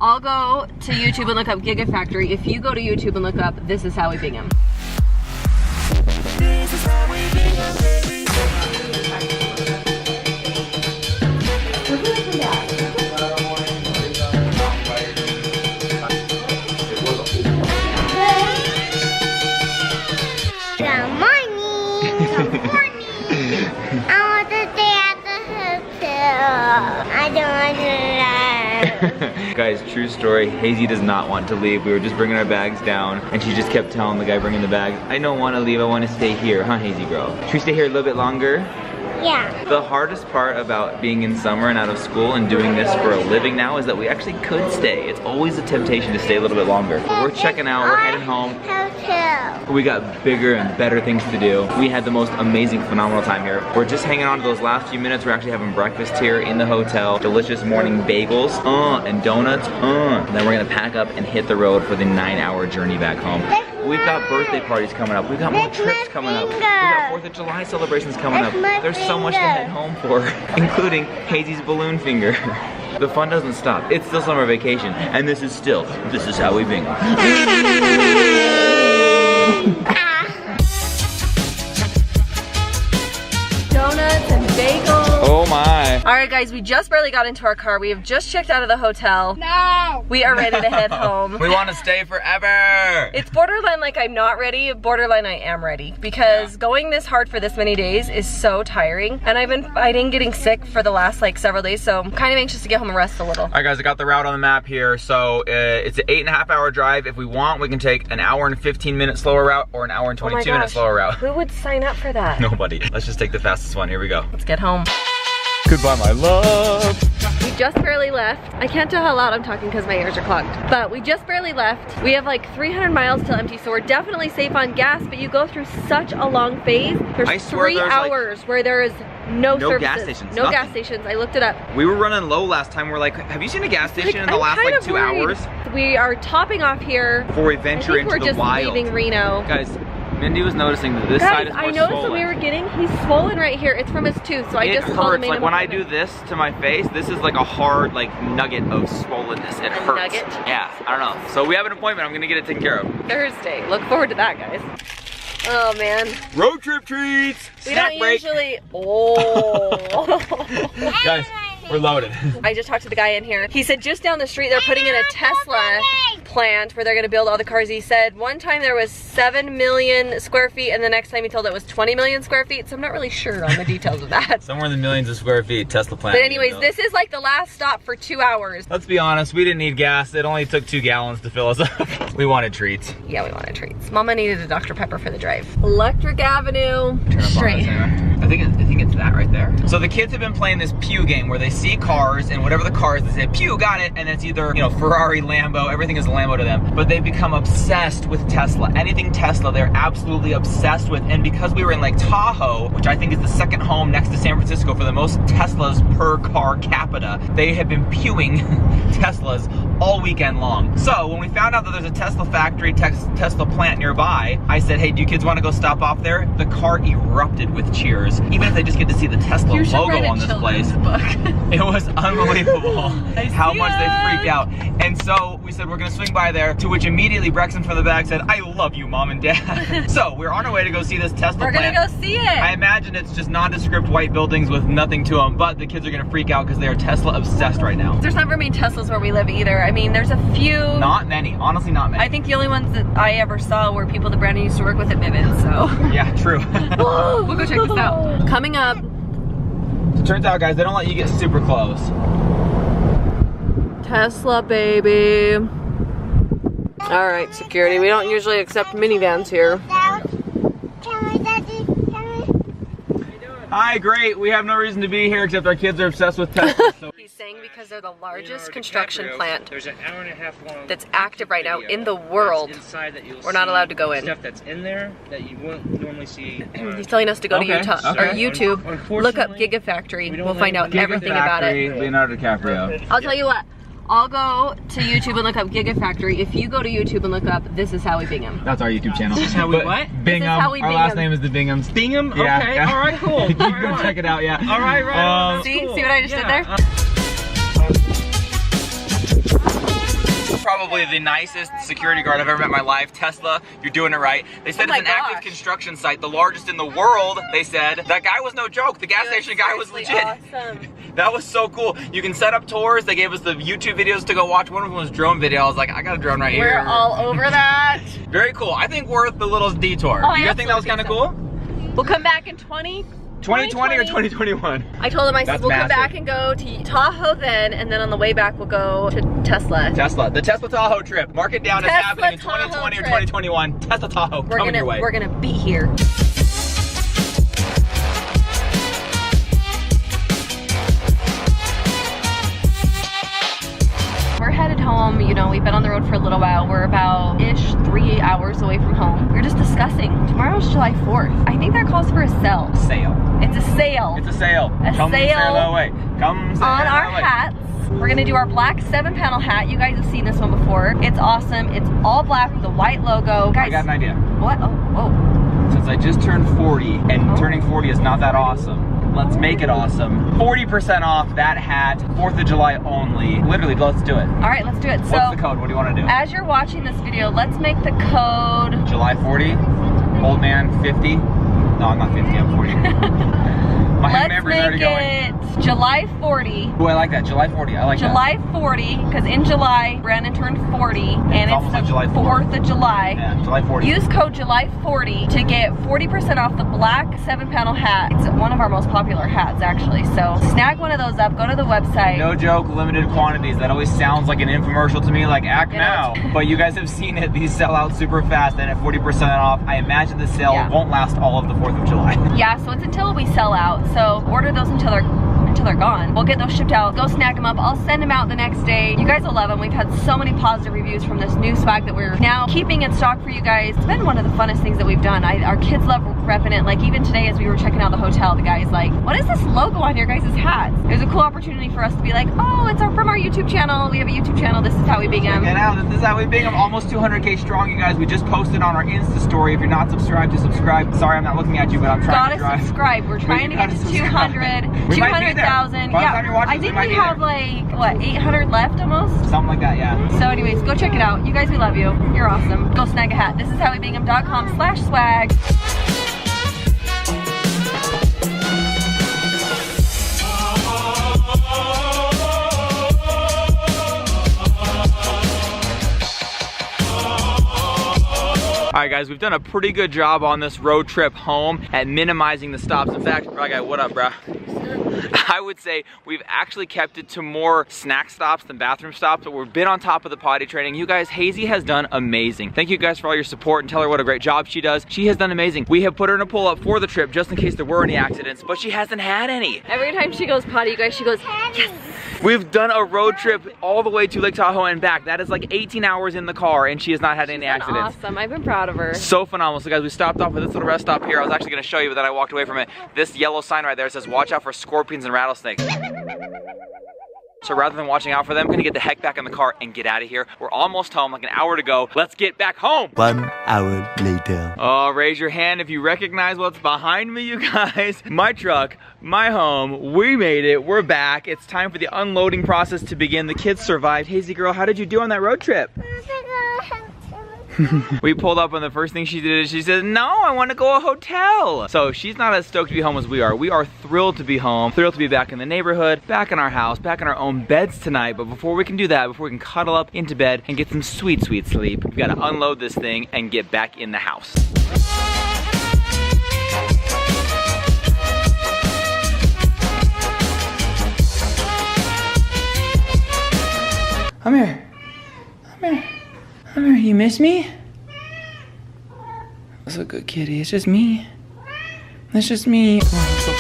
I'll go to YouTube and look up Gigafactory. If you go to YouTube and look up This Is How We Bing 'Em. This is how we bing 'em, baby. Good morning. I want to stay at the hotel. I don't want to leave. Guys, true story, Hazy does not want to leave. We were just bringing our bags down and she just kept telling the guy bringing the bags, I don't want to leave, I want to stay here, huh Hazy girl? Should we stay here a little bit longer? Yeah. The hardest part about being in summer and out of school and doing this for a living now is that we actually could stay. It's always a temptation to stay a little bit longer. But we're checking out, we're heading home. Hotel. We got bigger and better things to do. We had the most amazing, phenomenal time here. We're just hanging on to those last few minutes. We're actually having breakfast here in the hotel. Delicious morning bagels, and donuts, And then we're gonna pack up and hit the road for the 9-hour journey back home. We've got birthday parties coming up. We've got more trips coming up. We've got 4th of July celebrations coming up. There's so much to head home for, including Hazy's balloon finger. The fun doesn't stop. It's still summer vacation, and this is how we bing 'em. Donuts and bagels. Oh my. All right, guys, we just barely got into our car. We have just checked out of the hotel. No. We are ready to head home. We want to stay forever. It's borderline like I'm not ready, borderline I am ready, because going this hard for this many days is so tiring, and I've been fighting getting sick for the last like several days, so I'm kind of anxious to get home and rest a little. All right, guys, I got the route on the map here. So it's an 8.5-hour drive. If we want, we can take an 1 hour and 15-minute slower route or an 1 hour and 22-minute slower route. Who would sign up for that? Nobody. Let's just take the fastest one. Here we go. Let's get home. Goodbye, my love. We just barely left. I can't tell how loud I'm talking because my ears are clogged. But we just barely left. We have like 300 miles till empty, so we're definitely safe on gas, but you go through such a long phase. There's 3 hours where there is no services. Gas stations. No gas stations. I looked it up. We were running low last time. We're like, have you seen a gas station in the last like 2 hours? We are topping off here. Before we venture into the wild. I think we're just leaving Reno. Guys, Mindy was noticing that this side is more I noticed swollen. when we were getting, he's swollen right here. It's from his tooth, so I just called him. Like when I do this to my face, this is like a hard like nugget of swollenness. It hurts. Nugget? Yeah, I don't know. So we have an appointment. I'm gonna get it taken care of. Thursday. Look forward to that, guys. Oh man. Road trip treats. We don't usually. Oh. Guys, we're loaded. I just talked to the guy in here. He said just down the street they're putting in a Tesla plant where they're gonna build all the cars. He said one time there was 7 million square feet and the next time he told it was 20 million square feet. So I'm not really sure on the details of that. Somewhere in the millions of square feet, Tesla plant. But anyways, this is like the last stop for 2 hours. Let's be honest, we didn't need gas. It only took 2 gallons to fill us up. We wanted treats. Yeah, we wanted treats. Mama needed a Dr. Pepper for the drive. Electric Avenue, straight. I think it's that right there. So the kids have been playing this Pew game where they see cars and whatever the car is, they say, Pew, got it. And it's either, you know, Ferrari, Lambo, everything is a Lambo to them. But they've become obsessed with Tesla. Anything Tesla, they're absolutely obsessed with. And because we were in Lake Tahoe, which I think is the second home next to San Francisco for the most Teslas per car capita, they have been pewing Teslas all weekend long. So when we found out that there's a Tesla factory, Tesla plant nearby, I said, hey, do you kids want to go stop off there? The car erupted with cheers. Even if they just get to see the Tesla logo on this place. It was unbelievable how much they freaked out. And so we said, we're gonna swing by there, to which immediately Brexton from the back said, I love you, Mom and Dad. So we're on our way to go see this Tesla plant. We're gonna go see it. I imagine it's just nondescript white buildings with nothing to them, but the kids are gonna freak out because they are Tesla obsessed right now. There's not very many Teslas where we live either. I mean, there's a few. Not many, honestly not many. I think the only ones that I ever saw were people that Brandon used to work with at Vivint, so. Yeah, true. We'll go check this out. Coming up. So it turns out, guys, they don't let you get super close. Tesla, baby. All right, security. We don't usually accept minivans here. Hi, great. We have no reason to be here except our kids are obsessed with Tesla. So. He's saying because they're the largest construction plant There's an hour-and-a-half long that's active right now in the world. We're not allowed to go in. Stuff that's in there that you wouldn't normally see. He's telling us to go to Utah or YouTube, look up Unfortunately, Gigafactory. We'll find out everything about it. Leonardo DiCaprio. I'll tell you what. I'll go to YouTube and look up Gigafactory. If you go to YouTube and look up This Is How We Bing 'Em. That's our YouTube channel. This is how we what? Bingham. How we our Bing last 'em. name is the Binghams. Bingham? Yeah. Okay, alright, cool. You can go check it out, yeah. Alright, right. See what I just did there? was probably the nicest security guard I've ever met in my life. Tesla, you're doing it right. They said Oh it's an active construction site, the largest in the world, they said. That guy was no joke. The gas station guy was legit. Awesome. That was so cool. You can set up tours. They gave us the YouTube videos to go watch. One of them was drone video. I was like, I got a drone right here. We're all over that. Very cool. I think worth the little detour. Oh, You guys think that was kind of cool? We'll come back in 2020 or 2021? I told him, I said, That's we'll come massive. back and go to Tahoe then, and then on the way back we'll go to Tesla. Tesla, the Tesla Tahoe trip. Mark it down. It's Tesla happening in Tahoe 2020 or trip. 2021. Tesla Tahoe coming your way. We're gonna be here. We're headed home. You know, we've been on the road for a little while. We're about-ish 3 hours away from home. We're just discussing. Tomorrow's July 4th. I think that calls for a sale. Sale. It's a sale. It's a sale. A Come sale sail away. Come sail on our away. hats. We're gonna do our black 7-panel hat. You guys have seen this one before. It's awesome. It's all black with a white logo. Guys, I got an idea. what? Oh, whoa. Since I just turned 40 and turning 40 is not that awesome, let's make it awesome. 40% off that hat, 4th of July only. Literally, let's do it. All right, let's do it. What's So, the code? What do you want to do? as you're watching this video, let's make the code. July 40, old man 50. No, I'm not 50, I'm 40. My Let's memory's already make going. it July 40. Ooh, I like that. July 40. I like July 40, because in July, Brandon turned 40, and it's almost the like July 4th of July. that. Yeah, July 40. Use code July 40 to get 40% off the black 7-panel hat. It's one of our most popular hats, actually. So snag one of those up, go to the website. No joke, limited quantities. That always sounds like an infomercial to me, like act Yeah. now. But you guys have seen it. These sell out super fast, and at 40% off, I imagine the sale Yeah. won't last all of the 4th of July. Yeah, so it's until we sell out. So order those until they're gone. We'll get those shipped out. Go snag them up. I'll send them out the next day. You guys will love them. We've had so many positive reviews from this new swag that we're now keeping in stock for you guys. It's been one of the funnest things that we've done. Our kids love repping it. Like even today as we were checking out the hotel, the guy's like, what is this logo on your guys' hats? It was a cool opportunity for us to be like, oh, it's from our YouTube channel. We have a YouTube channel. This is how we bing them. Check it out. This is how we bing them. Almost 200K strong, you guys. We just posted on our Insta story. If you're not subscribed, to subscribe. Sorry, I'm not looking at you, but I'm trying to Gotta drive. subscribe. We're trying to get to 200, We might be there. 200,000. By the time Yeah, you're watching I this, think we might we be have there. like, what, 800 left almost? Something like that, yeah. So anyways, go check it out. You guys, we love you. You're awesome. Go snag a hat. This is howwebingham.com/swag. All right, guys, we've done a pretty good job on this road trip home at minimizing the stops. In fact, Bro Guy, what up, bruh? I would say we've actually kept it to more snack stops than bathroom stops, but we've been on top of the potty training. You guys, Hazy has done amazing. Thank you guys for all your support, and tell her what a great job she does. She has done amazing. We have put her in a pull-up for the trip just in case there were any accidents, but she hasn't had any. Every time she goes potty, you guys, she goes, yes. We've done a road trip all the way to Lake Tahoe and back. That is like 18 hours in the car, and she has not had any accidents. Awesome. I've been proud of her. So phenomenal. So guys, we stopped off at this little rest stop here. I was actually gonna show you, but then I walked away from it. This yellow sign right there says, watch out for scorpions and rattlesnakes. So rather than watching out for them, I'm gonna get the heck back in the car and get out of here. We're almost home, like an hour to go. Let's get back home. 1 hour later. Oh, raise your hand if you recognize what's behind me, you guys. My truck, my home, we made it, we're back. It's time for the unloading process to begin. The kids survived. Hazy girl, how did you do on that road trip? We pulled up and the first thing she did is she said, no, I want to go to a hotel. So she's not as stoked to be home as we are. We are thrilled to be home, thrilled to be back in the neighborhood, back in our house, back in our own beds tonight. But before we can do that, before we can cuddle up into bed and get some sweet, sweet sleep, we've got to unload this thing and get back in the house. Come here. Come here. Come here. You miss me? That's a good kitty. It's just me. It's just me. Come on, let's go.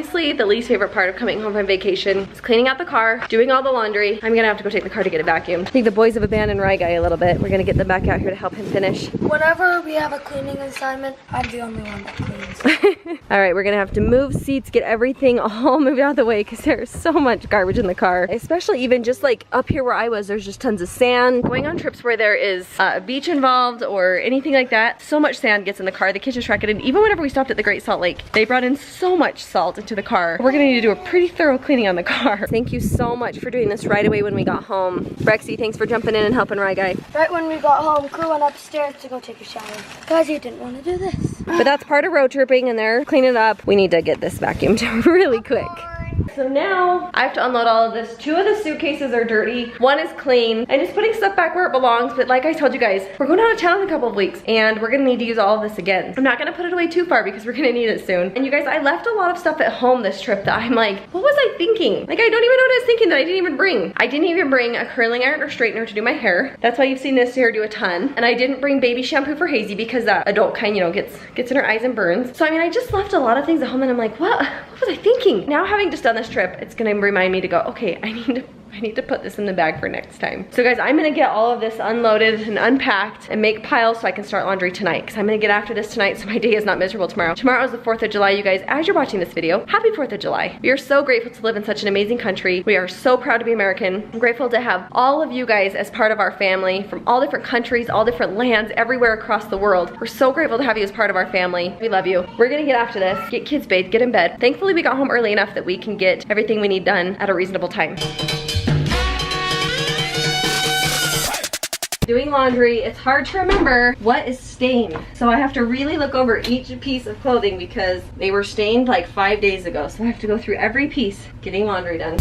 Honestly, the least favorite part of coming home from vacation is cleaning out the car, doing all the laundry. I'm gonna have to go take the car to get it vacuumed. I think the boys have abandoned Rye Guy a little bit. We're gonna get them back out here to help him finish. Whenever we have a cleaning assignment, I'm the only one that cleans. All right, we're gonna have to move seats, get everything all moved out of the way because there's so much garbage in the car. Especially even just like up here where I was, there's just tons of sand. Going on trips where there is a beach involved or anything like that, so much sand gets in the car. The kids just wreck it. And even whenever we stopped at the Great Salt Lake, they brought in so much salt into the car. We're gonna need to do a pretty thorough cleaning on the car. Thank you so much for doing this right away when we got home. Rexy, thanks for jumping in and helping Rye Guy. Right when we got home, Crew went upstairs to go take a shower. Guys, you didn't want to do this. But that's part of road tripping and they're cleaning it up. We need to get this vacuumed really quick. So now I have to unload all of this. 2 of the suitcases are dirty. 1 is clean. I'm just putting stuff back where it belongs. But like I told you guys, we're going out of town in a couple of weeks and we're gonna need to use all of this again. I'm not gonna put it away too far because we're gonna need it soon. And you guys, I left a lot of stuff at home this trip that I'm like, what was I thinking? Like, I don't even know what I was thinking that I didn't even bring. I didn't even bring a curling iron or straightener to do my hair. That's why you've seen this hair do a ton. And I didn't bring baby shampoo for Hazy because that adult kind, you know, gets in her eyes and burns. So I mean, I just left a lot of things at home and I'm like, what was I thinking? Now having just done this trip, it's gonna remind me to go, okay, I need to put this in the bag for next time. So guys, I'm gonna get all of this unloaded and unpacked and make piles so I can start laundry tonight because I'm gonna get after this tonight so my day is not miserable tomorrow. Tomorrow is the 4th of July, you guys. As you're watching this video, happy 4th of July. We are so grateful to live in such an amazing country. We are so proud to be American. I'm grateful to have all of you guys as part of our family from all different countries, all different lands, everywhere across the world. We're so grateful to have you as part of our family. We love you. We're gonna get after this, get kids bathed, get in bed. Thankfully, we got home early enough that we can get everything we need done at a reasonable time. Doing laundry, it's hard to remember what is stained. So I have to really look over each piece of clothing because they were stained like 5 days ago. So I have to go through every piece getting laundry done.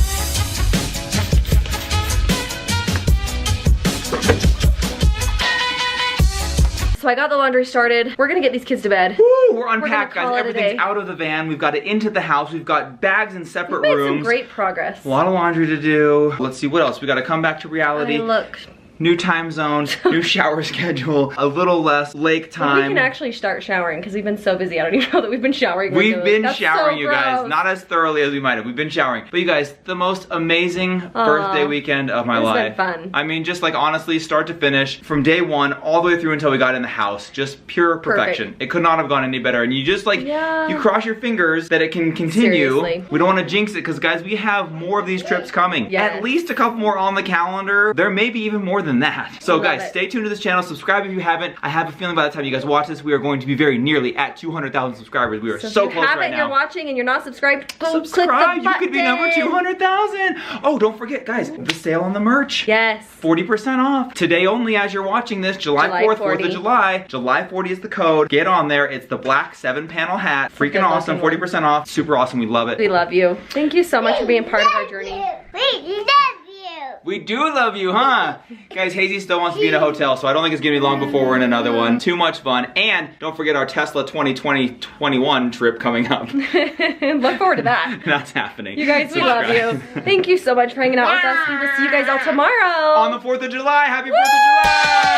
So I got the laundry started. We're gonna get these kids to bed. Woo, we're unpacked, guys. Call it a Everything's day. out of the van. We've got it into the house. We've got bags in separate We've made rooms. some great progress. A lot of laundry to do. Let's see what else. We got to come back to reality. I mean, look. New time zone, new shower schedule, a little less lake When time. we can actually start showering because we've been so busy. I don't even know that we've been showering. We've regularly. been That's showering, so you guys. gross. Not as thoroughly as we might have. We've been showering. But you guys, the most amazing birthday weekend of my It's been life. fun. I mean, just like honestly, start to finish, from day one all the way through until we got in the house. Just pure perfection. Perfect. It could not have gone any better. And you just like, Yeah. you cross your fingers that it can continue. Seriously. We don't want to jinx it because guys, we have more of these trips coming. Yes. At least a couple more on the calendar. There may be even more than that. So Love guys, it. stay tuned to this channel, subscribe if you haven't. I have a feeling by the time you guys watch this, we are going to be very nearly at 200,000 subscribers. We are so if you close haven't right and you're now. watching and you're not subscribed, go Subscribe, click the you could be number button. 200,000. Oh, don't forget, guys, the sale on the merch. Yes. 40% off. Today only as you're watching this, July 4th, 4th 40. of July. July 40 is the code. Get on there. It's the black 7-panel hat. Freaking good awesome. looking 40% off. Super awesome. We love it. We love you. Thank you so much for being part of our journey. We love you. We do love you, huh? Guys, Hazy still wants to be in a hotel, so I don't think it's gonna be long before we're in another one. Too much fun. And don't forget our Tesla 2020-21 trip coming up. Look forward to that. That's happening. You guys, we love you. Thank you so much for hanging out with us. We will see you guys all tomorrow. On the 4th of July. Happy 4th of July!